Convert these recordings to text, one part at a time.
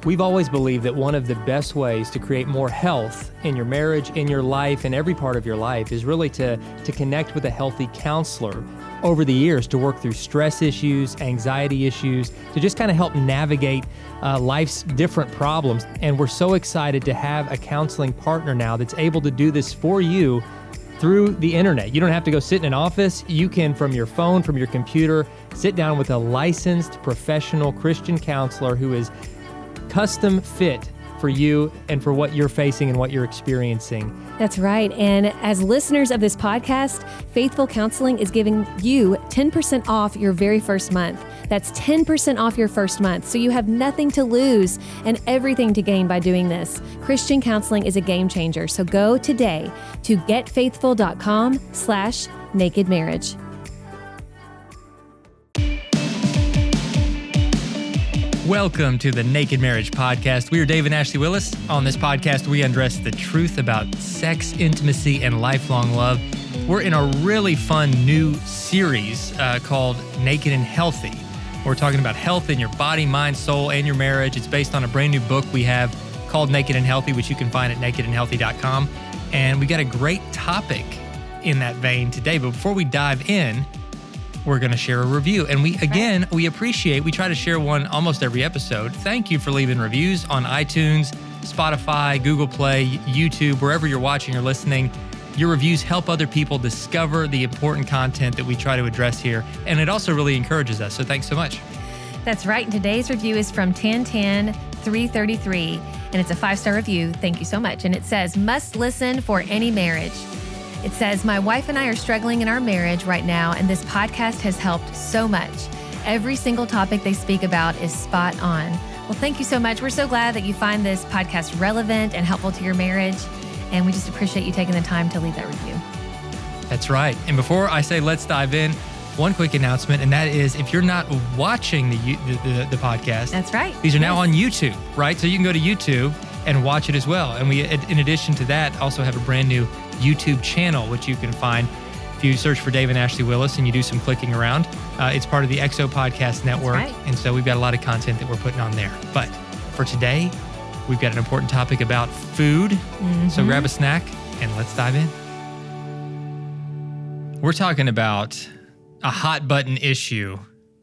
We've always believed that one of the best ways to create more health in your marriage, in your life, in every part of your life is really to connect with a healthy counselor over the years to work through stress issues, anxiety issues, to just kind of help navigate life's different problems. And we're so excited to have a counseling partner now that's able to do this for you through the internet. You don't have to go sit in an office. You can, from your phone, from your computer, sit down with a licensed professional Christian counselor who is custom fit for you and for what you're facing and what you're experiencing. That's right. And as listeners of this podcast, Faithful Counseling is giving you 10% off your very first month. That's 10% off your first month. So you have nothing to lose and everything to gain by doing this. Christian counseling is a game changer. So go today to getfaithful.com/nakedmarriage. Welcome to the Naked Marriage Podcast. We are Dave and Ashley Willis. On this podcast, we undress the truth about sex, intimacy, and lifelong love. We're in a really fun new series called Naked and Healthy. We're talking about health in your body, mind, soul, and your marriage. It's based on a brand new book we have called Naked and Healthy, which you can find at nakedandhealthy.com. And we got a great topic in that vein today. But before we dive in, we're going to share a review. And we try to share one almost every episode. Thank you for leaving reviews on iTunes, Spotify, Google Play, YouTube, wherever you're watching or listening. Your reviews help other people discover the important content that we try to address here. And it also really encourages us. So thanks so much. That's right. And today's review is from 1010-333, and it's a 5-star review. Thank you so much. And it says, must listen for any marriage. It says, my wife and I are struggling in our marriage right now, and this podcast has helped so much. Every single topic they speak about is spot on. Well, thank you so much. We're so glad that you find this podcast relevant and helpful to your marriage, and we just appreciate you taking the time to leave that review. That's right. And before I say let's dive in, one quick announcement, and that is if you're not watching the podcast, that's right. These are now on YouTube, right? So you can go to YouTube and watch it as well. And we, in addition to that, also have a brand new YouTube channel, which you can find if you search for Dave and Ashley Willis and you do some clicking around. It's part of the XO Podcast Network. That's right. And so we've got a lot of content that we're putting on there. But for today, we've got an important topic about food. Mm-hmm. So grab a snack and let's dive in. We're talking about a hot button issue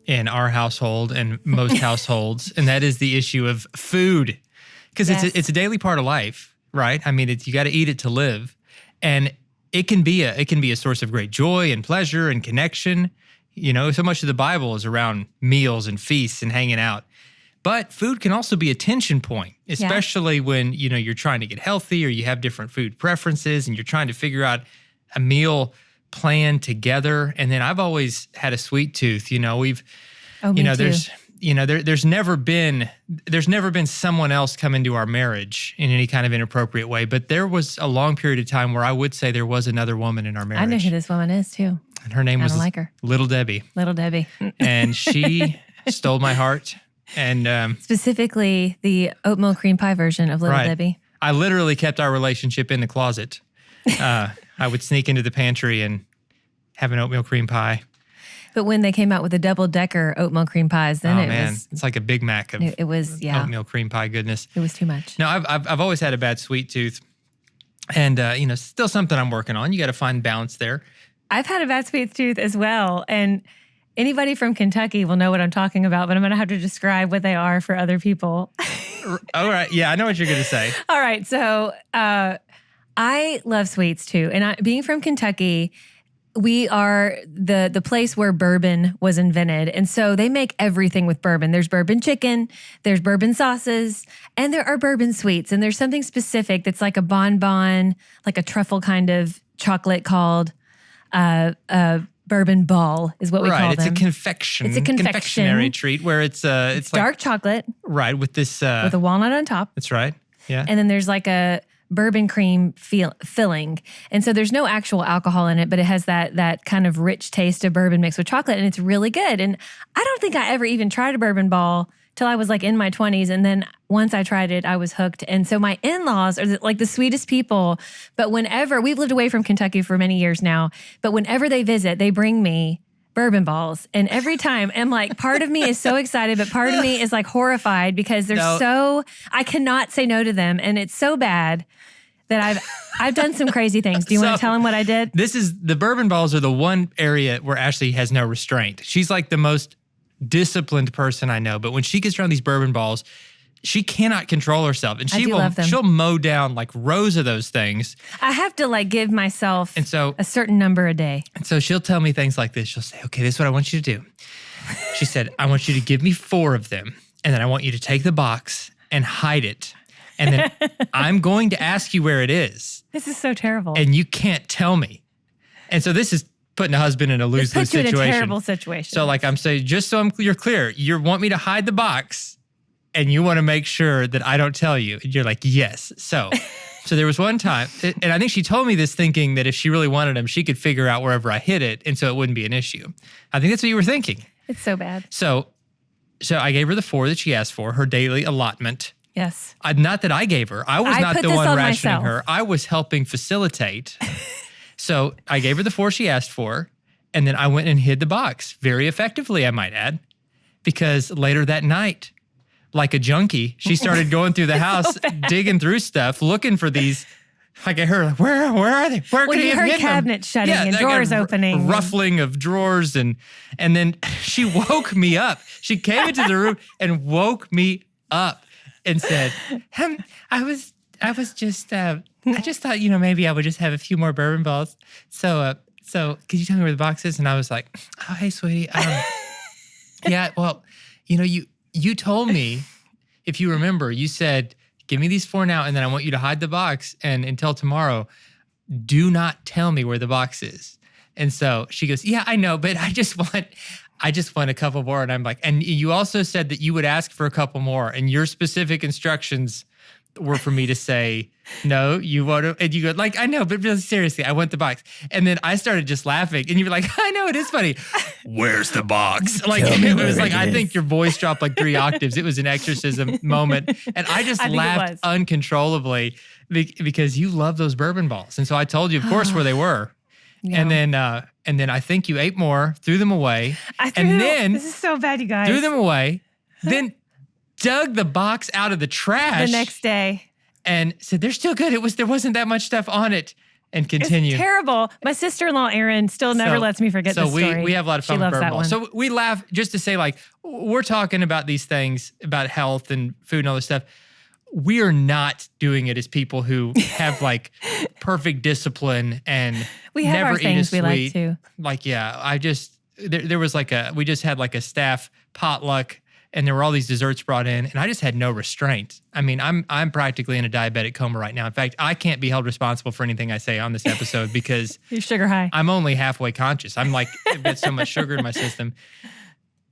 in our household and most households, and that is the issue of food. Because it's a daily part of life, right? I mean, you got to eat it to live. And it can be a source of great joy and pleasure and connection. You know, so much of the Bible is around meals and feasts and hanging out. But food can also be a tension point, especially when, you know, you're trying to get healthy or you have different food preferences and you're trying to figure out a meal plan together. And then I've always had a sweet tooth. You know, there's never been someone else come into our marriage in any kind of inappropriate way. But there was a long period of time where I would say there was another woman in our marriage. I know who this woman is too. And her name was her. Little Debbie. Little Debbie. And she stole my heart. And specifically the oatmeal cream pie version of Little Debbie. I literally kept our relationship in the closet. I would sneak into the pantry and have an oatmeal cream pie. But when they came out with the double-decker oatmeal cream pies, then it's like a Big Mac of oatmeal cream pie goodness. It was too much. No, I've always had a bad sweet tooth, and still something I'm working on. You got to find balance there. I've had a bad sweet tooth as well, and anybody from Kentucky will know what I'm talking about. But I'm going to have to describe what they are for other people. All right, yeah, I know what you're going to say. All right, so I love sweets too, and being from Kentucky. We are the place where bourbon was invented. And so they make everything with bourbon. There's bourbon chicken, there's bourbon sauces, and there are bourbon sweets. And there's something specific that's like a bonbon, like a truffle kind of chocolate called bourbon ball is what we call them. It's a confection. It's a confectionery treat where it's like dark chocolate. Right, with this... with a walnut on top. That's right, yeah. And then there's like a bourbon cream filling. And so there's no actual alcohol in it, but it has that kind of rich taste of bourbon mixed with chocolate, and it's really good. And I don't think I ever even tried a bourbon ball till I was like in my 20s. And then once I tried it, I was hooked. And so my in-laws are like the sweetest people. But whenever, we've lived away from Kentucky for many years now, but whenever they visit, they bring me bourbon balls. And every time, I'm like, part of me is so excited, but part of me is like horrified because I cannot say no to them. And it's so bad that I've done some crazy things. Do you want to tell them what I did? The bourbon balls are the one area where Ashley has no restraint. She's like the most disciplined person I know. But when she gets around these bourbon balls, she cannot control herself. And she'll mow down like rows of those things. I have to like give myself a certain number a day. And so she'll tell me things like this. She'll say, okay, this is what I want you to do. She said, I want you to give me 4 of them. And then I want you to take the box and hide it. And then I'm going to ask you where it is. This is so terrible. And you can't tell me. And so this is putting a husband in a lose-lose situation. It puts you in a terrible situation. So like I'm saying, just so you're clear, you want me to hide the box and you want to make sure that I don't tell you. And you're like, yes. So there was one time, and I think she told me this thinking that if she really wanted them, she could figure out wherever I hid it, and so it wouldn't be an issue. I think that's what you were thinking. It's so bad. So I gave her the 4 that she asked for, her daily allotment. Yes. Not that I gave her. I was not the one rationing myself. her. I was helping facilitate. So I gave her the 4 she asked for, and then I went and hid the box very effectively, I might add, because later that night, like a junkie, she started going through the house, digging through stuff, looking for these. Like I heard, where are they? Where could you heard cabinets shutting and drawers opening, ruffling of drawers, and then she woke me up. She came into the room and woke me up and said, I just thought, maybe I would just have a few more bourbon balls. So could you tell me where the box is? And I was like, oh, hey, sweetie. Yeah, well, you told me, if you remember, you said, give me these 4 now, and then I want you to hide the box, and until tomorrow, do not tell me where the box is. And so she goes, yeah, I know, but I just want a couple more. And I'm like, and you also said that you would ask for a couple more, and your specific instructions were for me to say, no, you want to, and you go, like, I know, but really seriously, I want the box. And then I started just laughing, and you were like, I know, it is funny. Where's the box? Like, it was like, I think your voice dropped like 3 octaves. It was an exorcism moment. And I just laughed uncontrollably because you love those bourbon balls. And so I told you, of course, where they were. Yeah. And then I think you ate more, threw them away. This is so bad, you guys. Threw them away, then dug the box out of the trash the next day and said, they're still good. There wasn't that much stuff on it, and continue. It's terrible. My sister-in-law, Erin, still never lets me forget this story. So we have a lot of fun with bourbon balls. So we laugh just to say, like, we're talking about these things, about health and food and all this stuff. We are not doing it as people who have like perfect discipline and we have never our eat things a sweet. We like to. Like, yeah, there was like we just had like a staff potluck, and there were all these desserts brought in, and I just had no restraint. I mean, I'm practically in a diabetic coma right now. In fact, I can't be held responsible for anything I say on this episode because you're sugar high. I'm only halfway conscious. I'm like, I've got so much sugar in my system.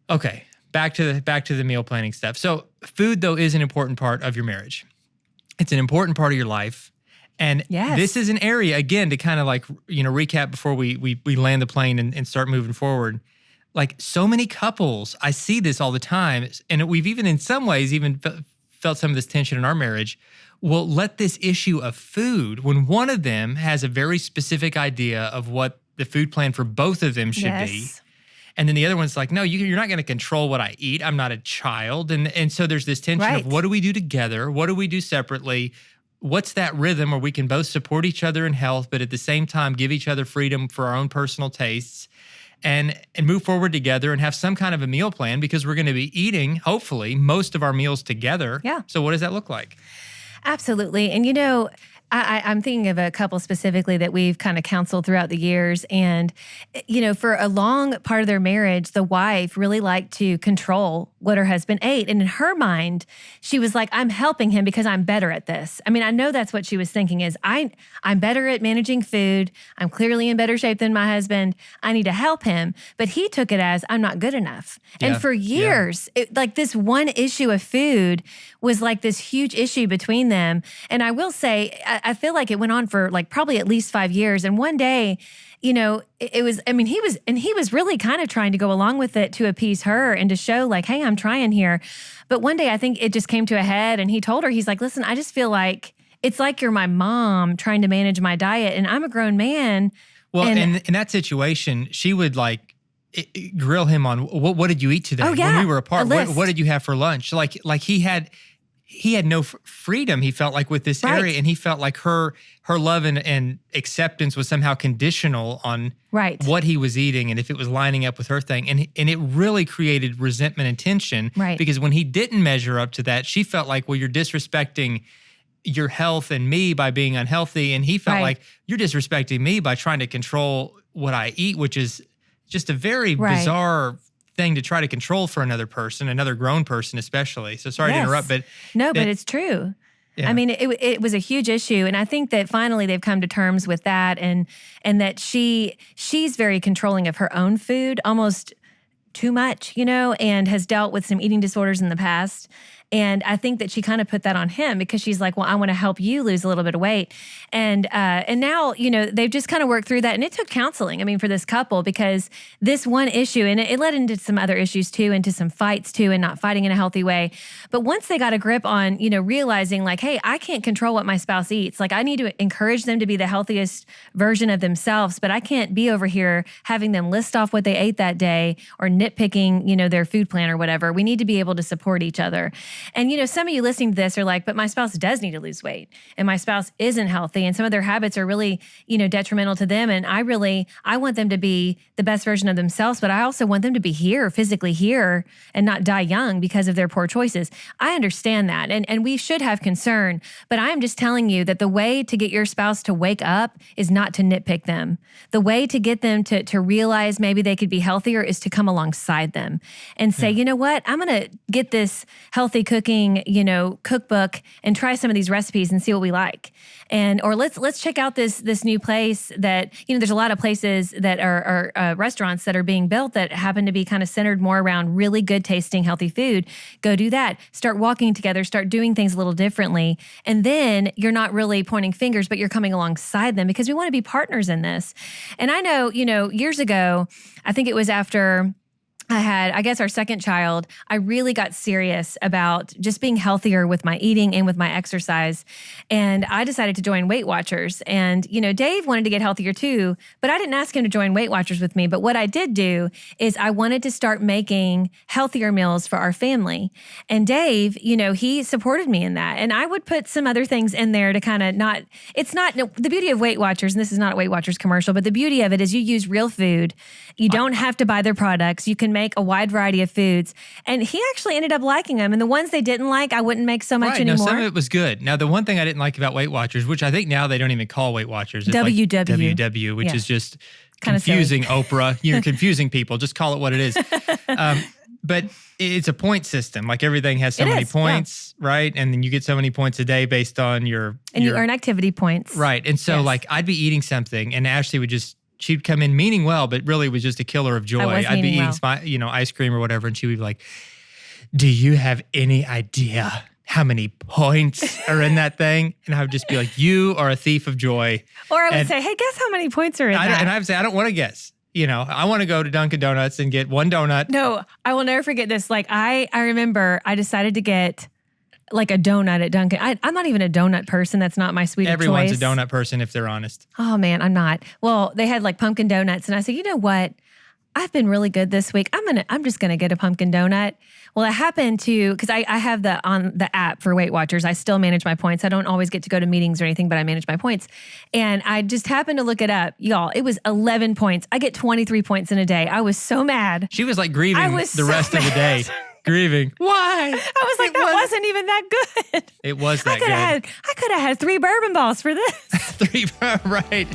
Okay, back to the meal planning stuff. So food, though, is an important part of your marriage. It's an important part of your life. And this is an area, again, to kind of like, recap before we land the plane and start moving forward. Like so many couples, I see this all the time, and we've even in some ways even felt some of this tension in our marriage, will let this issue of food, when one of them has a very specific idea of what the food plan for both of them should be, and then the other one's like, no, you're not going to control what I eat. I'm not a child. And so there's this tension of what do we do together? What do we do separately? What's that rhythm where we can both support each other in health, but at the same time give each other freedom for our own personal tastes? And move forward together and have some kind of a meal plan, because we're going to be eating, hopefully, most of our meals together. Yeah. So what does that look like? Absolutely. And I'm thinking of a couple specifically that we've kind of counseled throughout the years. And, for a long part of their marriage, the wife really liked to control what her husband ate. And in her mind, she was like, I'm helping him because I'm better at this. I mean, I know that's what she was thinking is, I'm better at managing food. I'm clearly in better shape than my husband. I need to help him. But he took it as, I'm not good enough. Yeah. And for years, this one issue of food was like this huge issue between them. And I will say, I feel like it went on for like probably at least 5 years. And one day, it was, he was really kind of trying to go along with it to appease her and to show like, hey, I'm trying here. But one day I think it just came to a head, and he told her, he's like, listen, I just feel like it's like you're my mom trying to manage my diet, and I'm a grown man. Well, and in that situation, she would like, grill him on what did you eat today? Oh, yeah. When we were apart, A list. what did you have for lunch? Like he had no freedom, he felt like, with this area, and he felt like her love and acceptance was somehow conditional on what he was eating and if it was lining up with her thing. And it really created resentment and tension, because when he didn't measure up to that, she felt like, well, you're disrespecting your health and me by being unhealthy. And he felt like, you're disrespecting me by trying to control what I eat, which is just a very bizarre thing to try to control for another person, another grown person especially. So sorry to interrupt, but... No, but it's true. Yeah. I mean, it was a huge issue. And I think that finally they've come to terms with that, and that she's very controlling of her own food, almost too much, and has dealt with some eating disorders in the past. And I think that she kind of put that on him because she's like, well, I want to help you lose a little bit of weight. And now, they've just kind of worked through that. And it took counseling, for this couple, because this one issue, and it led into some other issues too, into some fights too, and not fighting in a healthy way. But once they got a grip on, realizing like, hey, I can't control what my spouse eats. Like, I need to encourage them to be the healthiest version of themselves, but I can't be over here having them list off what they ate that day or nitpicking, their food plan or whatever. We need to be able to support each other. And, some of you listening to this are like, but my spouse does need to lose weight and my spouse isn't healthy and some of their habits are really, detrimental to them. And I want them to be the best version of themselves, but I also want them to be physically here and not die young because of their poor choices. I understand that. And we should have concern, but I'm just telling you that the way to get your spouse to wake up is not to nitpick them. The way to get them to realize maybe they could be healthier is to come alongside them and say, you know what, I'm going to get this healthy cooking, cookbook and try some of these recipes and see what we like. Or let's check out this new place that, there's a lot of places that are restaurants that are being built that happen to be kind of centered more around really good tasting, healthy food. Go do that. Start walking together, start doing things a little differently. And then you're not really pointing fingers, but you're coming alongside them because we want to be partners in this. And I know, years ago, I think it was after I had, our second child, I really got serious about just being healthier with my eating and with my exercise. And I decided to join Weight Watchers. And, Dave wanted to get healthier too, but I didn't ask him to join Weight Watchers with me. But what I did do is I wanted to start making healthier meals for our family. And Dave, he supported me in that. And I would put some other things in there to kind of the beauty of Weight Watchers, and this is not a Weight Watchers commercial, but the beauty of it is you use real food. You don't have to buy their products. You can make a wide variety of foods. And he actually ended up liking them. And the ones they didn't like, I wouldn't make so much anymore. No, some of it was good. Now, the one thing I didn't like about Weight Watchers, which I think now they don't even call Weight Watchers. It's WW. Like WW, which is just confusing Oprah. You're confusing people. Just call it what it is. But it's a point system. Like everything has so many points, right? And then you get so many points a day based on your... And you earn activity points. Right. And so like I'd be eating something and Ashley would she'd come in meaning well, but really was just a killer of joy. I'd be eating ice cream or whatever, and she would be like, do you have any idea how many points are in that thing? And I would just be like, you are a thief of joy. Or I would say, hey, guess how many points are in that? And I would say, I don't want to guess. I want to go to Dunkin' Donuts and get one donut. No, I will never forget this. Like I remember I decided to get like a donut at Dunkin'. I'm not even a donut person. That's not my sweet Everyone's choice. a donut person if they're honest. Oh man, I'm not. Well, they had like pumpkin donuts and I said, you know what? I've been really good this week. I'm just gonna get a pumpkin donut. Well, it happened to, because I have on the app for Weight Watchers, I still manage my points. I don't always get to go to meetings or anything, but I manage my points. And I just happened to look it up. Y'all, it was 11 points. I get 23 points in a day. I was so mad. She was like grieving the rest of the day. Grieving. Why? I was like, that wasn't even that good. It was that good. I could have had 3 bourbon balls for this. 3, right.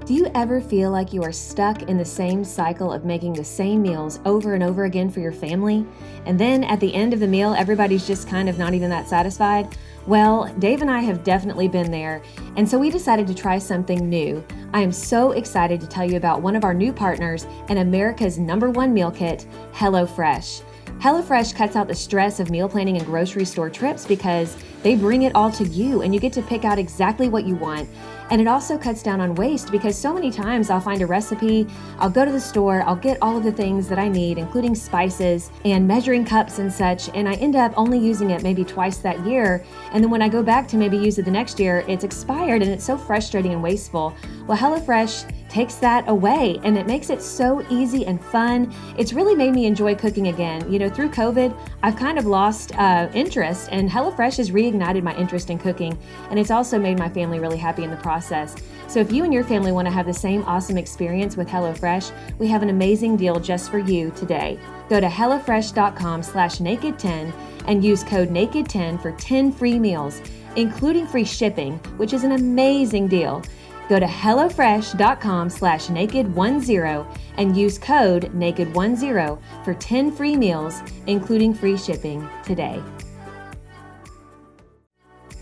Do you ever feel like you are stuck in the same cycle of making the same meals over and over again for your family? And then at the end of the meal, everybody's just kind of not even that satisfied? Well, Dave and I have definitely been there, and so we decided to try something new. I am so excited to tell you about one of our new partners and America's #1 meal kit, HelloFresh. HelloFresh cuts out the stress of meal planning and grocery store trips because they bring it all to you and you get to pick out exactly what you want. And it also cuts down on waste because so many times I'll find a recipe, I'll go to the store, I'll get all of the things that I need, including spices and measuring cups and such, and I end up only using it maybe twice that year. And then when I go back to maybe use it the next year, it's expired and it's so frustrating and wasteful. Well, HelloFresh takes that away and it makes it so easy and fun. It's really made me enjoy cooking again. You know, through COVID, I've kind of lost interest, and HelloFresh has reignited my interest in cooking, and it's also made my family really happy in the process. So if you and your family want to have the same awesome experience with HelloFresh, we have an amazing deal just for you today. Go to hellofresh.com/naked10 and use code NAKED10 for 10 free meals, including free shipping, which is an amazing deal. Go to hellofresh.com/naked10 and use code NAKED10 for 10 free meals, including free shipping today.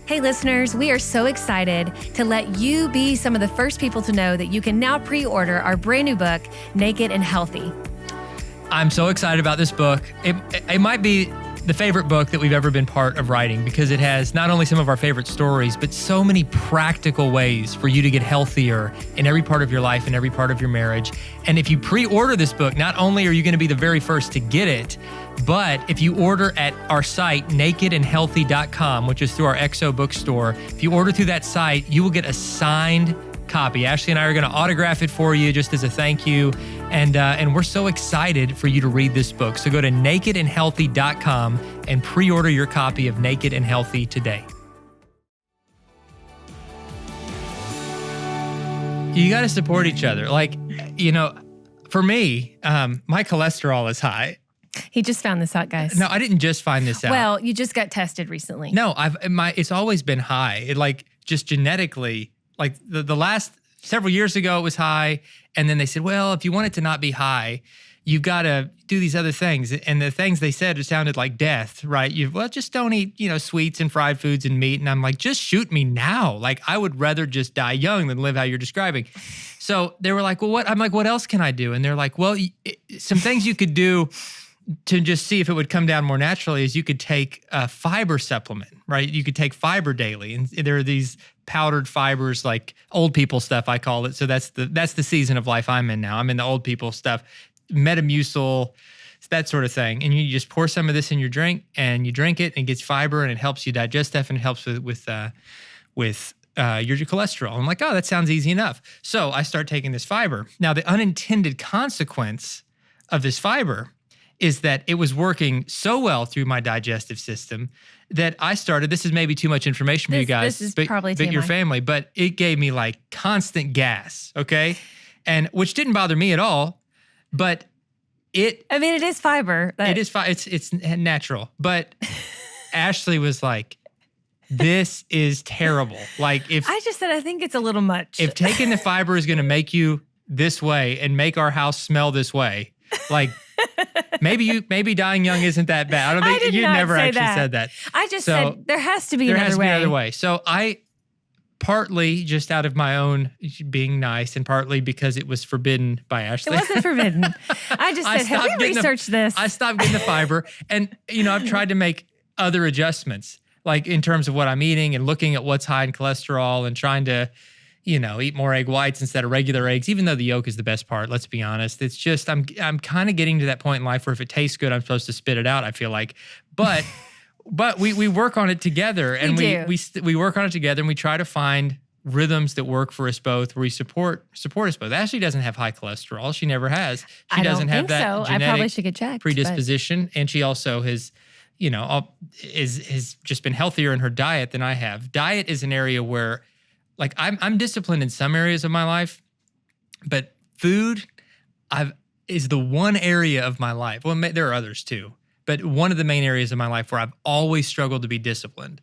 Hey listeners, we are so excited to let you be some of the first people to know that you can now pre-order our brand new book, Naked and Healthy. I'm so excited about this book. It might be the favorite book that we've ever been part of writing because it has not only some of our favorite stories, but so many practical ways for you to get healthier in every part of your life and every part of your marriage. And if you pre-order this book, not only are you going to be the very first to get it, but if you order at our site, nakedandhealthy.com, which is through our XO bookstore, if you order through that site, you will get a signed copy. Ashley and I are going to autograph it for you just as a thank you. And we're so excited for you to read this book. So go to nakedandhealthy.com and pre-order your copy of Naked and Healthy today. You got to support each other. Like, you know, for me, my cholesterol is high. He just found this out, guys. No, I didn't just find this out. Well, you just got tested recently. No, it's always been high. It like just genetically, like the last several years ago, it was high. And then they said, well, if you want it to not be high, you've got to do these other things. And the things they said, it sounded like death, right? Just don't eat, sweets and fried foods and meat. And I'm like, just shoot me now. Like, I would rather just die young than live how you're describing. So they were like, well, what? I'm like, what else can I do? And they're like, well, some things you could do to just see if it would come down more naturally is you could take a fiber supplement, right? You could take fiber daily. And there are these powdered fibers, like old people stuff, I call it. So that's the season of life I'm in now. I'm in the old people stuff, Metamucil, that sort of thing. And you just pour some of this in your drink and you drink it and it gets fiber and it helps you digest stuff and it helps with your cholesterol. I'm like, oh, that sounds easy enough. So I start taking this fiber. Now, the unintended consequence of this fiber is that it was working so well through my digestive system that I started, this is maybe too much information for you guys, this is probably but your family, but it gave me like constant gas, okay? And which didn't bother me at all, but it is fiber. It's natural. But Ashley was like, this is terrible. Like I just said, I think it's a little much. If taking the fiber is going to make you this way and make our house smell this way, like maybe dying young isn't that bad. I don't think you never actually said that. I just said there has to be another way. So I partly just out of my own being nice and partly because it was forbidden by Ashley. It wasn't forbidden. I just said, have we researched this? I stopped getting the fiber. And, I've tried to make other adjustments, like in terms of what I'm eating and looking at what's high in cholesterol and trying to, eat more egg whites instead of regular eggs, even though the yolk is the best part, let's be honest. It's just, I'm kind of getting to that point in life where if it tastes good, I'm supposed to spit it out, I feel like. But we work on it together and we work on it together and we try to find rhythms that work for us both, where we support us both. Ashley doesn't have high cholesterol. She never has. She doesn't have that genetic I probably should get checked, predisposition. And she also has, has just been healthier in her diet than I have. Diet is an area where, like, I'm disciplined in some areas of my life, but food is the one area of my life. Well, there are others too, but one of the main areas of my life where I've always struggled to be disciplined.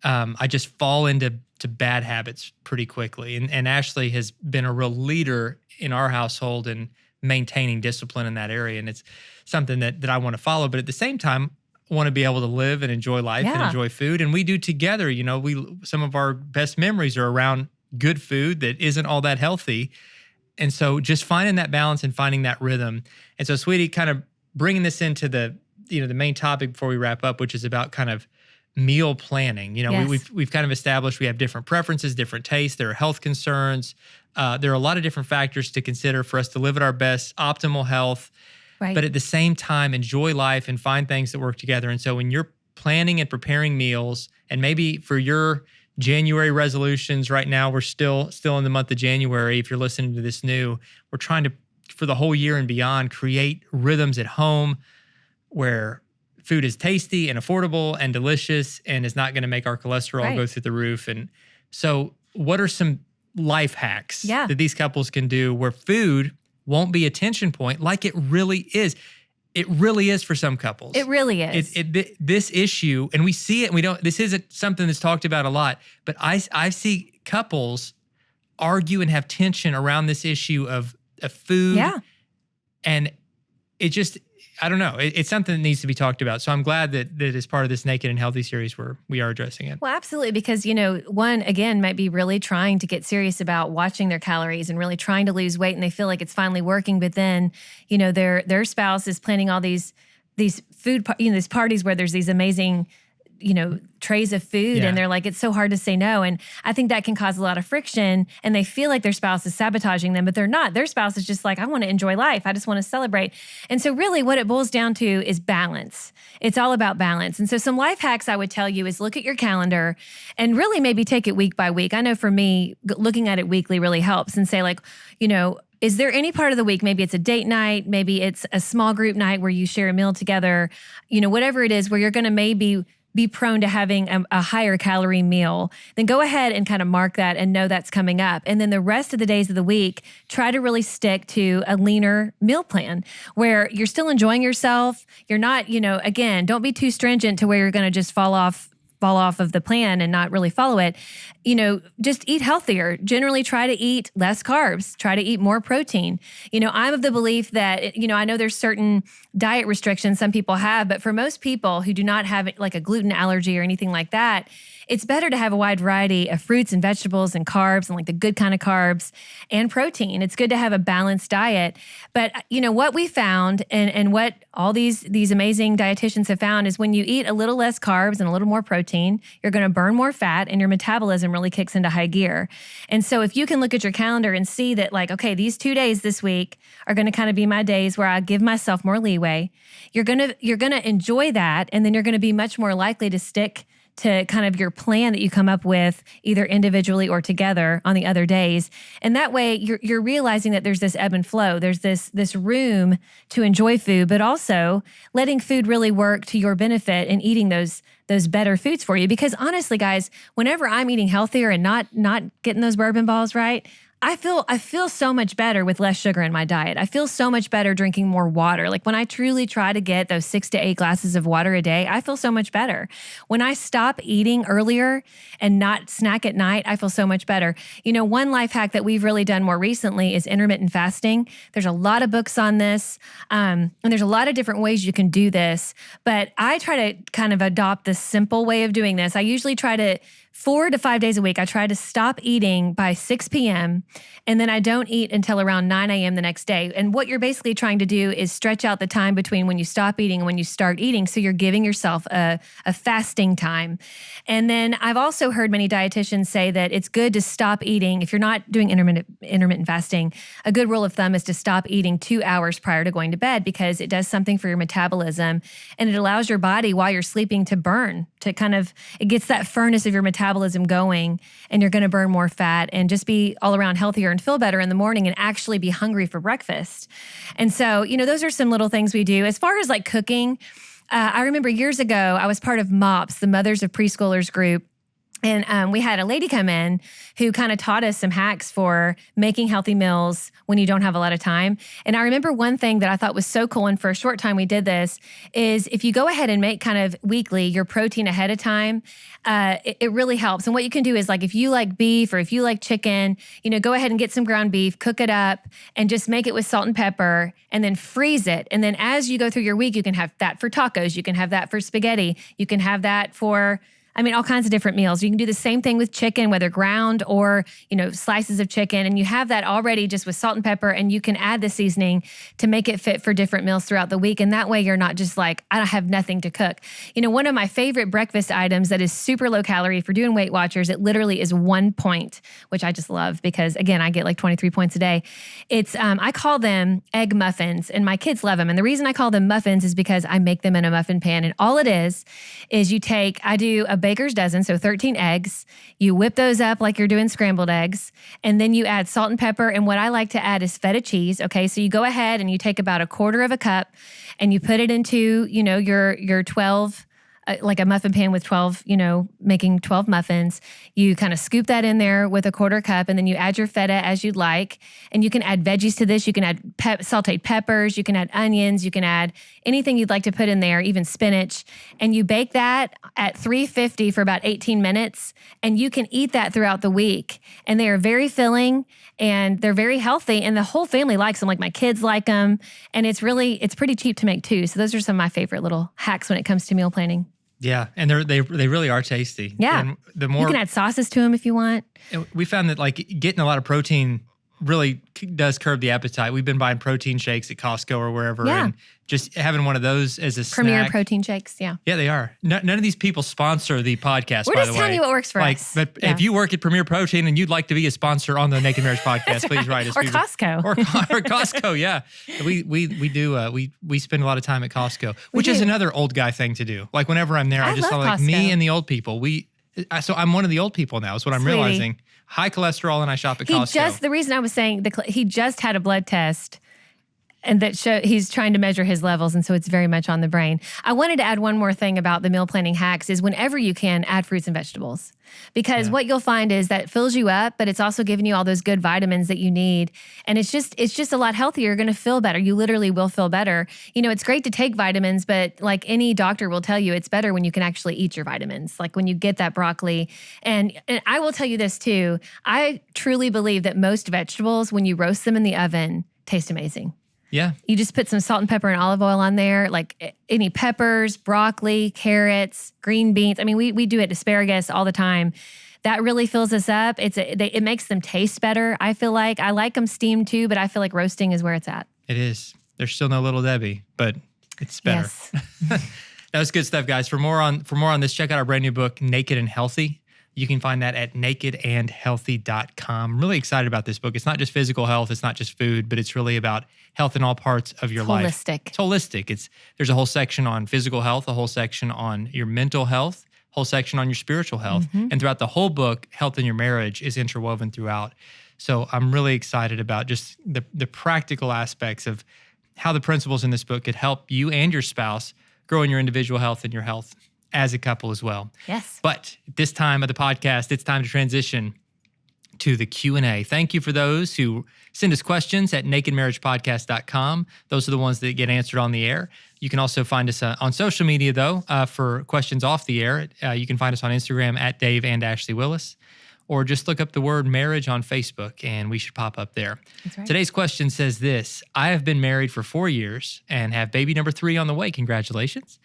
I just fall into bad habits pretty quickly. And Ashley has been a real leader in our household in maintaining discipline in that area. And it's something that I want to follow. But at the same time, I want to be able to live and enjoy life and enjoy food. And we do together, some of our best memories are around good food that isn't all that healthy. And so just finding that balance and finding that rhythm. And so, sweetie, kind of bringing this into the main topic before we wrap up, which is about kind of meal planning. Yes. We've kind of established we have different preferences, different tastes. There are health concerns. There are a lot of different factors to consider for us to live at our best, optimal health, Right. but at the same time, enjoy life and find things that work together. And so when you're planning and preparing meals, and maybe for your January resolutions right now, we're still in the month of January. If you're listening to this new, we're trying to, for the whole year and beyond, create rhythms at home where food is tasty and affordable and delicious and is not going to make our cholesterol go through the roof. And so what are some life hacks that these couples can do where food won't be a tension point like it really is? It really is for some couples. It really is. This issue, and we see it, and we don't, this isn't something that's talked about a lot, but I see couples argue and have tension around this issue of food. Yeah. And it just, I don't know. It's something that needs to be talked about. So I'm glad that as part of this Naked and Healthy series where we are addressing it. Well, absolutely. Because, one, again, might be really trying to get serious about watching their calories and really trying to lose weight, and they feel like it's finally working. But then, their spouse is planning all these food, these parties where there's these amazing, trays of food, and they're like, it's so hard to say no. And I think that can cause a lot of friction, and they feel like their spouse is sabotaging them, but they're not. Their spouse is just like, I want to enjoy life. I just want to celebrate. And so really what it boils down to is balance. It's all about balance. And so some life hacks I would tell you is look at your calendar and really maybe take it week by week. I know for me, looking at it weekly really helps, and say like, is there any part of the week, maybe it's a date night, maybe it's a small group night where you share a meal together, whatever it is, where you're going to maybe be prone to having a higher calorie meal, then go ahead and kind of mark that and know that's coming up. And then the rest of the days of the week, try to really stick to a leaner meal plan where you're still enjoying yourself. You're not, again, don't be too stringent to where you're going to just fall off of the plan and not really follow it. Just eat healthier. Generally try to eat less carbs, try to eat more protein. I'm of the belief that, I know there's certain diet restrictions some people have, but for most people who do not have like a gluten allergy or anything like that, it's better to have a wide variety of fruits and vegetables and carbs and like the good kind of carbs and protein. It's good to have a balanced diet. But what we found and what all these amazing dietitians have found is when you eat a little less carbs and a little more protein, you're going to burn more fat and your metabolism really kicks into high gear. And so if you can look at your calendar and see that like, okay, these 2 days this week are going to kind of be my days where I give myself more leeway, you're going to enjoy that. And then you're going to be much more likely to stick to kind of your plan that you come up with either individually or together on the other days. And that way you're realizing that there's this ebb and flow. There's this room to enjoy food, but also letting food really work to your benefit and eating those better foods for you. Because honestly, guys, whenever I'm eating healthier and not getting those bourbon balls right, I feel so much better with less sugar in my diet. I feel so much better drinking more water. Like when I truly try to get those 6 to 8 glasses of water a day, I feel so much better. When I stop eating earlier and not snack at night, I feel so much better. One life hack that we've really done more recently is intermittent fasting. There's a lot of books on this, and there's a lot of different ways you can do this. But I try to kind of adopt the simple way of doing this. I usually try to 4 to 5 days a week, I try to stop eating by 6 p.m. and then I don't eat until around 9 a.m. the next day. And what you're basically trying to do is stretch out the time between when you stop eating and when you start eating. So you're giving yourself a fasting time. And then I've also heard many dietitians say that it's good to stop eating. If you're not doing intermittent fasting, a good rule of thumb is to stop eating 2 hours prior to going to bed because it does something for your metabolism and it allows your body while you're sleeping to burn, it gets that furnace of your metabolism going and you're going to burn more fat and just be all around healthier and feel better in the morning and actually be hungry for breakfast. And so, those are some little things we do. As far as like cooking, I remember years ago, I was part of MOPS, the Mothers of Preschoolers group. And we had a lady come in who kind of taught us some hacks for making healthy meals when you don't have a lot of time. And I remember one thing that I thought was so cool, and for a short time we did this, is if you go ahead and make kind of weekly your protein ahead of time, it really helps. And what you can do is like if you like beef or if you like chicken, go ahead and get some ground beef, cook it up, and just make it with salt and pepper, and then freeze it. And then as you go through your week, you can have that for tacos, you can have that for spaghetti, you can have that for I mean, all kinds of different meals. You can do the same thing with chicken, whether ground or, slices of chicken. And you have that already just with salt and pepper, and you can add the seasoning to make it fit for different meals throughout the week. And that way you're not just like, I don't have nothing to cook. One of my favorite breakfast items that is super low calorie for doing Weight Watchers, it literally is 1 point, which I just love because, again, I get like 23 points a day. It's, I call them egg muffins, and my kids love them. And the reason I call them muffins is because I make them in a muffin pan. And all it is I do a baker's dozen, so 13 eggs. You whip those up like you're doing scrambled eggs, and then you add salt and pepper. And what I like to add is feta cheese. Okay, so you go ahead and you take about a quarter of a cup, and you put it into your 12. Like a muffin pan with 12, making 12 muffins. You kind of scoop that in there with a quarter cup, and then you add your feta as you'd like. And you can add veggies to this. You can add sauteed peppers. You can add onions. You can add anything you'd like to put in there, even spinach. And you bake that at 350 for about 18 minutes. And you can eat that throughout the week. And they are very filling, and they're very healthy, and the whole family likes them. Like my kids like them. And it's pretty cheap to make too. So those are some of my favorite little hacks when it comes to meal planning. Yeah, and they really are tasty. Yeah, and the more you can add sauces to them if you want. We found that like getting a lot of protein really does curb the appetite. We've been buying protein shakes at Costco or wherever, and just having one of those as a Premier snack. protein shakes, yeah. Yeah, they are. None of these people sponsor the podcast, We're by just the way. telling you what works for us. But if you work at Premier Protein and you'd like to be a sponsor on the Naked Marriage podcast, please write us. Or Costco. Or Costco, yeah. We spend a lot of time at Costco, which is another old guy thing to do. Like whenever I'm there, I just love like Costco. me and the old people. So I'm one of the old people now is what I'm realizing. High cholesterol, and I shop at Costco. The reason I was saying, he just had a blood test, and that he's trying to measure his levels, and so it's very much on the brain. I wanted to add one more thing about the meal planning hacks is whenever you can, add fruits and vegetables. Because what you'll find is that fills you up, but it's also giving you all those good vitamins that you need. And it's just a lot healthier. You're going to feel better. You literally will feel better. It's great to take vitamins, but like any doctor will tell you, it's better when you can actually eat your vitamins, like when you get that broccoli. And I will tell you this too. I truly believe that most vegetables, when you roast them in the oven, taste amazing. Yeah. You just put some salt and pepper and olive oil on there, like any peppers, broccoli, carrots, green beans. I mean, we do it, asparagus all the time. That really fills us up. It makes them taste better. I feel like I like them steamed too, but I feel like roasting is where it's at. It is. There's still no Little Debbie, but it's better. Yes. That was good stuff, guys. For more on this, check out our brand new book, Naked and Healthy. You can find that at nakedandhealthy.com. I'm really excited about this book. It's not just physical health. It's not just food, but it's really about health in all parts of your life. Holistic. It's holistic. There's a whole section on physical health, a whole section on your mental health, a whole section on your spiritual health. Mm-hmm. And throughout the whole book, health in your marriage is interwoven throughout. So I'm really excited about just the practical aspects of how the principles in this book could help you and your spouse grow in your individual health and your health as a couple as well. Yes. But at this time of the podcast, it's time to transition to the Q&A. Thank you for those who send us questions at nakedmarriagepodcast.com. Those are the ones that get answered on the air. You can also find us on social media, though, for questions off the air. You can find us on Instagram at Dave and Ashley Willis, or just look up the word marriage on Facebook, and we should pop up there. That's right. Today's question says this: I have been married for 4 years and have baby number 3 on the way. Congratulations.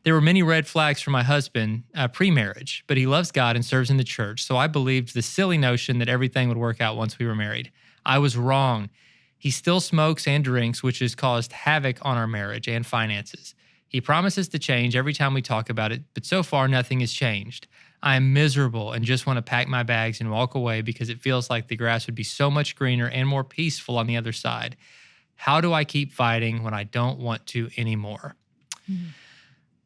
There were many red flags for my husband pre-marriage, but he loves God and serves in the church, so I believed the silly notion that everything would work out once we were married. I was wrong. He still smokes and drinks, which has caused havoc on our marriage and finances. He promises to change every time we talk about it, but so far nothing has changed. I am miserable and just want to pack my bags and walk away because it feels like the grass would be so much greener and more peaceful on the other side. How do I keep fighting when I don't want to anymore? Mm-hmm.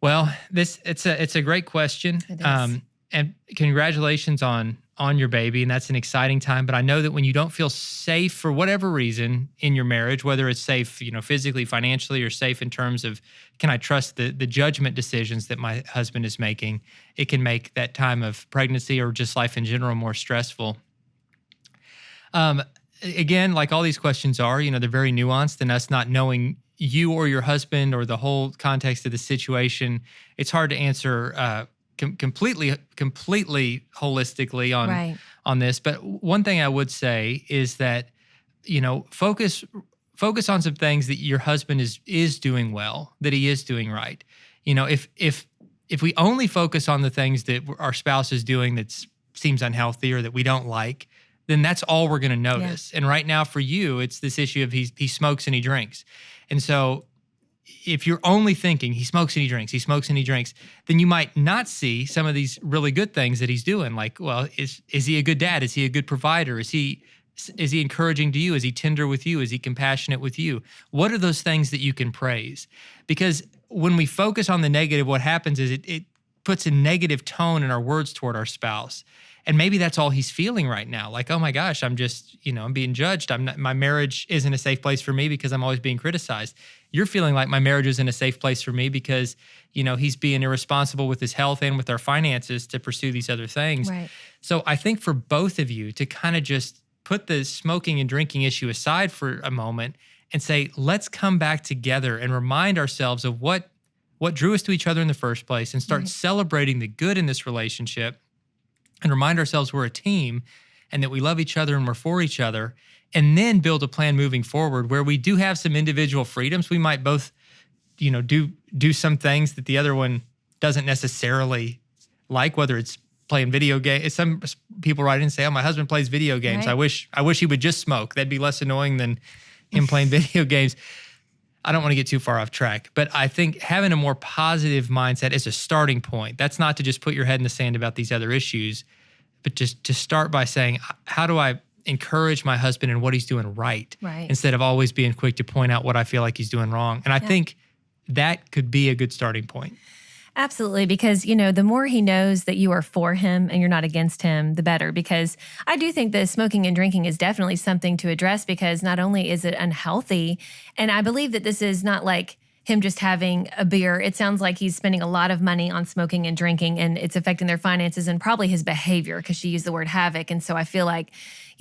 Well, it's a great question, It is. And congratulations on your baby, and that's an exciting time. But I know that when you don't feel safe for whatever reason in your marriage, whether it's safe, physically, financially, or safe in terms of can I trust the judgment decisions that my husband is making, it can make that time of pregnancy or just life in general more stressful. Again, like all these questions are, they're very nuanced, and us not knowing you or your husband or the whole context of the situation, it's hard to answer completely holistically on this. But one thing I would say is that, focus on some things that your husband is doing well, that he is doing right. If if we only focus on the things that our spouse is doing that seems unhealthy or that we don't like, then that's all we're going to notice. Yeah. And right now for you, it's this issue of he smokes and he drinks. And so if you're only thinking he smokes and he drinks, then you might not see some of these really good things that he's doing. Like, well, is he a good dad? Is he a good provider? Is he encouraging to you? Is he tender with you? Is he compassionate with you? What are those things that you can praise? Because when we focus on the negative, what happens is it puts a negative tone in our words toward our spouse. And maybe that's all he's feeling right now. Like, oh my gosh, I'm just, I'm being judged. My marriage isn't a safe place for me because I'm always being criticized. You're feeling like my marriage isn't a safe place for me because, he's being irresponsible with his health and with our finances to pursue these other things. Right. So I think for both of you to kind of just put the smoking and drinking issue aside for a moment and say, let's come back together and remind ourselves of what drew us to each other in the first place and start celebrating the good in this relationship. And remind ourselves we're a team and that we love each other and we're for each other, and then build a plan moving forward where we do have some individual freedoms. We might both, do some things that the other one doesn't necessarily like, whether it's playing video games. Some people write in and say, oh, my husband plays video games. Right. I wish he would just smoke. That'd be less annoying than him playing video games. I don't want to get too far off track, but I think having a more positive mindset is a starting point. That's not to just put your head in the sand about these other issues, but just to start by saying, how do I encourage my husband in what he's doing right? Instead of always being quick to point out what I feel like he's doing wrong. And I think that could be a good starting point. Absolutely, because, the more he knows that you are for him and you're not against him, the better. Because I do think that smoking and drinking is definitely something to address, because not only is it unhealthy, and I believe that this is not like him just having a beer. It sounds like he's spending a lot of money on smoking and drinking, and it's affecting their finances and probably his behavior, because she used the word havoc. And so I feel like,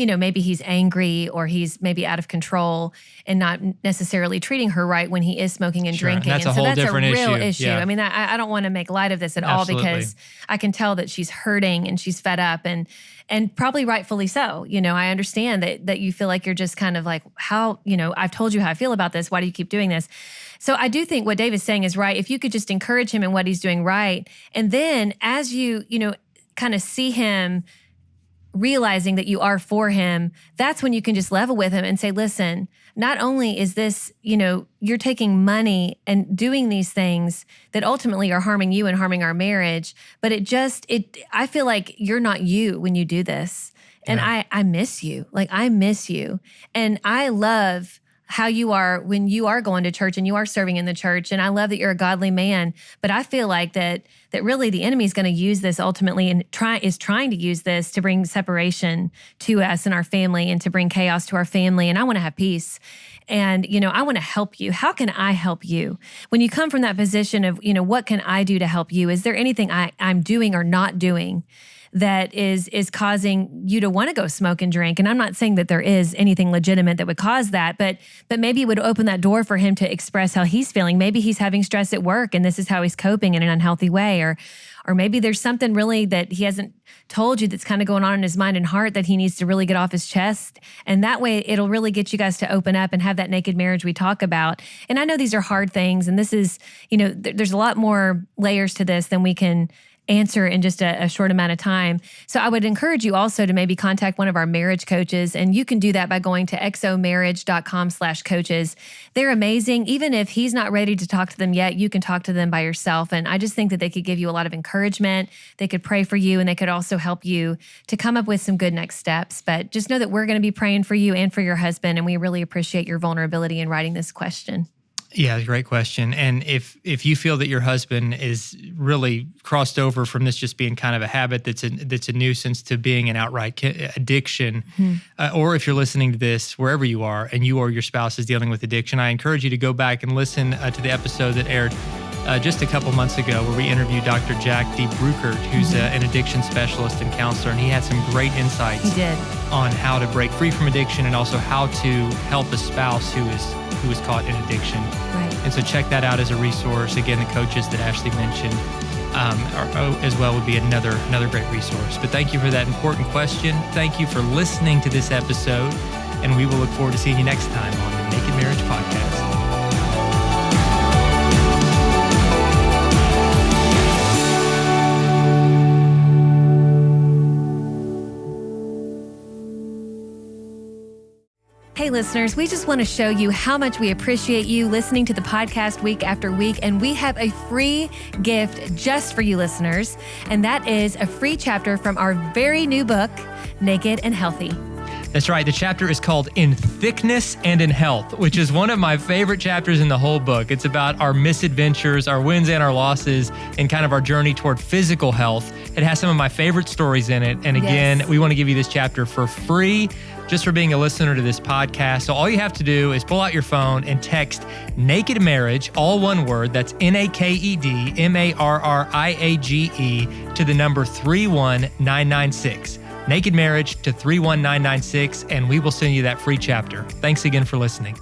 maybe he's angry or he's maybe out of control and not necessarily treating her right when he is smoking and drinking. And that's a whole different issue. That's a real issue. Yeah. I mean, I don't want to make light of this at all, because I can tell that she's hurting and she's fed up, and probably rightfully so. I understand that you feel like you're just kind of like, how, I've told you how I feel about this. Why do you keep doing this? So I do think what Dave is saying is right. If you could just encourage him in what he's doing right, and then as you, kind of see him realizing that you are for him, that's when you can just level with him and say, listen, not only is this, you're taking money and doing these things that ultimately are harming you and harming our marriage, but I feel like you're not you when you do this. And I miss you. Like, I miss you. And I love how you are when you are going to church and you are serving in the church. And I love that you're a godly man, but I feel like that really the enemy is going to use this ultimately and is trying to use this to bring separation to us and our family and to bring chaos to our family. And I want to have peace. And, I want to help you. How can I help you? When you come from that position of, what can I do to help you? Is there anything I'm doing or not doing that is causing you to want to go smoke and drink? And I'm not saying that there is anything legitimate that would cause that, but maybe it would open that door for him to express how he's feeling. Maybe he's having stress at work and this is how he's coping in an unhealthy way. Or maybe there's something really that he hasn't told you that's kind of going on in his mind and heart that he needs to really get off his chest. And that way it'll really get you guys to open up and have that naked marriage we talk about. And I know these are hard things, and this is, there's a lot more layers to this than we can answer in just a short amount of time. So I would encourage you also to maybe contact one of our marriage coaches, and you can do that by going to xomarriage.com/coaches. They're amazing. Even if he's not ready to talk to them yet, you can talk to them by yourself. And I just think that they could give you a lot of encouragement. They could pray for you, and they could also help you to come up with some good next steps. But just know that we're going to be praying for you and for your husband, and we really appreciate your vulnerability in writing this question. Yeah, great question. And if you feel that your husband is really crossed over from this just being kind of a habit that's a nuisance to being an outright addiction, or if you're listening to this wherever you are and you or your spouse is dealing with addiction, I encourage you to go back and listen to the episode that aired just a couple months ago where we interviewed Dr. Jack D. Bruckert, who's an addiction specialist and counselor, and he had some great insights on how to break free from addiction and also how to help a spouse who is caught in addiction. Right. And so check that out as a resource. Again, the coaches that Ashley mentioned as well would be another great resource. But thank you for that important question. Thank you for listening to this episode, and we will look forward to seeing you next time on the Naked Marriage Podcast. listeners, we just want to show you how much we appreciate you listening to the podcast week after week. And we have a free gift just for you listeners. And that is a free chapter from our very new book, Naked and Healthy. That's right. The chapter is called In Thickness and in Health, which is one of my favorite chapters in the whole book. It's about our misadventures, our wins and our losses, and kind of our journey toward physical health. It has some of my favorite stories in it. And again, we want to give you this chapter for free just for being a listener to this podcast. So all you have to do is pull out your phone and text Naked Marriage, all one word, that's NAKEDMARRIAGE, to the number 31996. Naked Marriage to 31996, and we will send you that free chapter. Thanks again for listening.